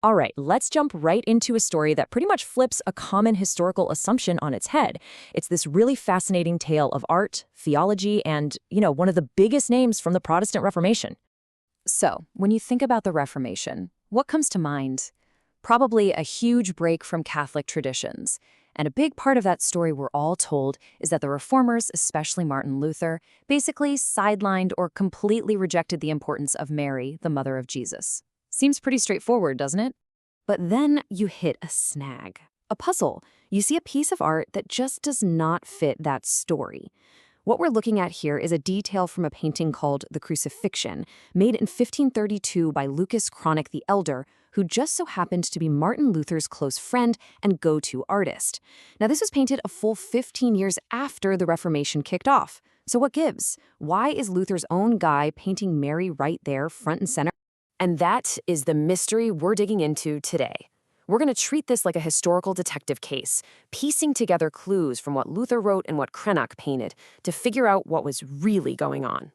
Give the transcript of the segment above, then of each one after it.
All right, let's jump right into a story that pretty much flips a common historical assumption on its head. It's this really fascinating tale of art, theology, and, one of the biggest names from the Protestant Reformation. So, when you think about the Reformation, what comes to mind? Probably a huge break from Catholic traditions. And a big part of that story we're all told is that the reformers, especially Martin Luther, basically sidelined or completely rejected the importance of Mary, the mother of Jesus. Seems pretty straightforward, doesn't it? But then you hit a snag, a puzzle. You see a piece of art that just does not fit that story. What we're looking at here is a detail from a painting called The Crucifixion, made in 1532 by Lucas Cranach the Elder, who just so happened to be Martin Luther's close friend and go-to artist. Now, this was painted a full 15 years after the Reformation kicked off. So what gives? Why is Luther's own guy painting Mary right there, front and center? And that is the mystery we're digging into today. We're going to treat this like a historical detective case, piecing together clues from what Luther wrote and what Cranach painted to figure out what was really going on.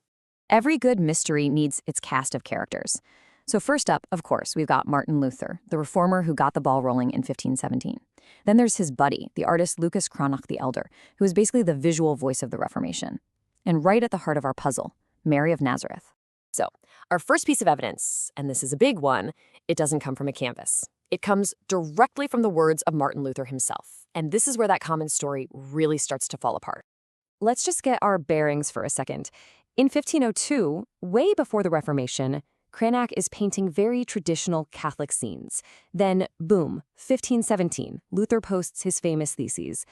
Every good mystery needs its cast of characters. So first up, of course, we've got Martin Luther, the reformer who got the ball rolling in 1517. Then there's his buddy, the artist Lucas Cranach the Elder, who is basically the visual voice of the Reformation. And right at the heart of our puzzle, Mary of Nazareth. So, our first piece of evidence, and this is a big one, it doesn't come from a canvas. It comes directly from the words of Martin Luther himself. And this is where that common story really starts to fall apart. Let's just get our bearings for a second. In 1502, way before the Reformation, Cranach is painting very traditional Catholic scenes. Then, boom, 1517, Luther posts his famous theses.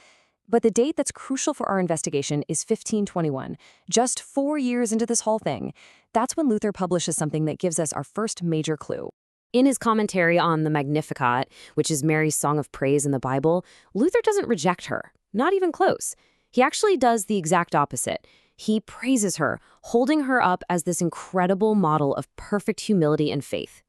But the date that's crucial for our investigation is 1521, just 4 years into this whole thing. That's when Luther publishes something that gives us our first major clue. In his commentary on the Magnificat, which is Mary's song of praise in the Bible, Luther doesn't reject her, not even close. He actually does the exact opposite. He praises her, holding her up as this incredible model of perfect humility and faith.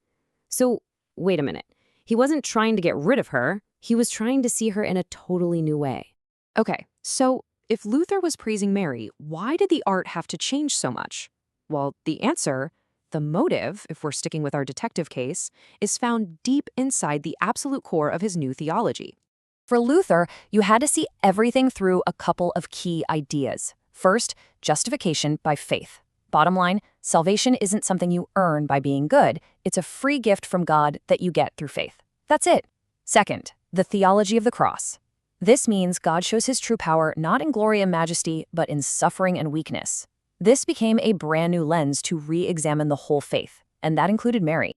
So, wait a minute. He wasn't trying to get rid of her. He was trying to see her in a totally new way. Okay, so if Luther was praising Mary, why did the art have to change so much? Well, the answer, the motive, if we're sticking with our detective case, is found deep inside the absolute core of his new theology. For Luther, you had to see everything through a couple of key ideas. First, justification by faith. Bottom line, salvation isn't something you earn by being good. It's a free gift from God that you get through faith. That's it. Second, the theology of the cross. This means God shows his true power not in glory and majesty, but in suffering and weakness. This became a brand new lens to re-examine the whole faith, and that included Mary.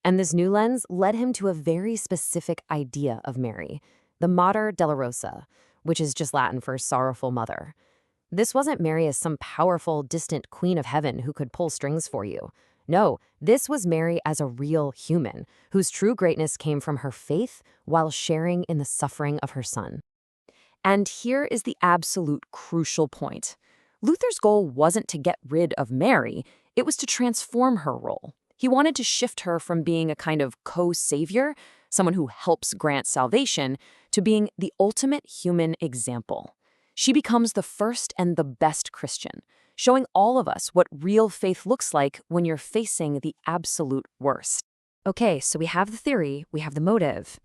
And this new lens led him to a very specific idea of Mary, the Mater Dolorosa, which is just Latin for sorrowful mother. This wasn't Mary as some powerful, distant queen of heaven who could pull strings for you. No, this was Mary as a real human, whose true greatness came from her faith while sharing in the suffering of her son. And here is the absolute crucial point. Luther's goal wasn't to get rid of Mary, it was to transform her role. He wanted to shift her from being a kind of co-savior, someone who helps grant salvation, to being the ultimate human example. She becomes the first and the best Christian, showing all of us what real faith looks like when you're facing the absolute worst. Okay, so we have the theory, we have the motive.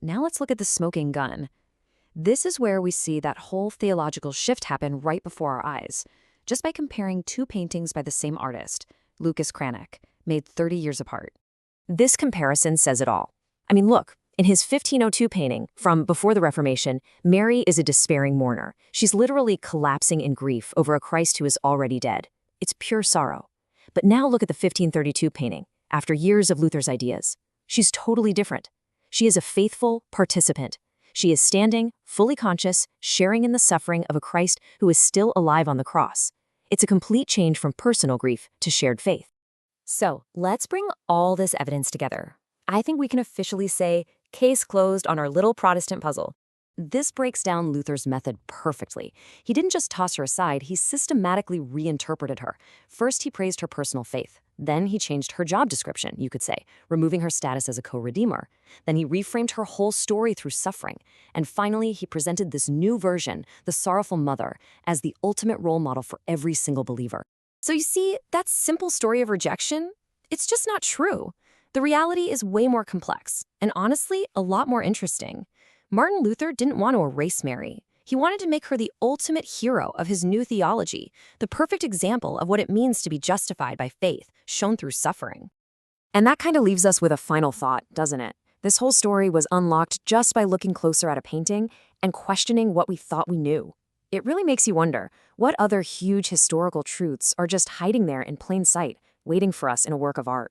Now let's look at the smoking gun. This is where we see that whole theological shift happen right before our eyes, just by comparing two paintings by the same artist, Lucas Cranach, made 30 years apart. This comparison says it all. I mean, look, in his 1502 painting from before the Reformation, Mary is a despairing mourner. She's literally collapsing in grief over a Christ who is already dead. It's pure sorrow. But now look at the 1532 painting, after years of Luther's ideas. She's totally different. She is a faithful participant. She is standing, fully conscious, sharing in the suffering of a Christ who is still alive on the cross. It's a complete change from personal grief to shared faith. So, let's bring all this evidence together. I think we can officially say, case closed on our little Protestant puzzle. This breaks down Luther's method perfectly. He didn't just toss her aside, he systematically reinterpreted her. First, he praised her personal faith. Then he changed her job description, you could say, removing her status as a co-redeemer. Then he reframed her whole story through suffering. And finally, he presented this new version, the sorrowful mother, as the ultimate role model for every single believer. So you see, that simple story of rejection, it's just not true. The reality is way more complex, and honestly, a lot more interesting. Martin Luther didn't want to erase Mary. He wanted to make her the ultimate hero of his new theology, the perfect example of what it means to be justified by faith, shown through suffering. And that kind of leaves us with a final thought, doesn't it? This whole story was unlocked just by looking closer at a painting and questioning what we thought we knew. It really makes you wonder, what other huge historical truths are just hiding there in plain sight, waiting for us in a work of art?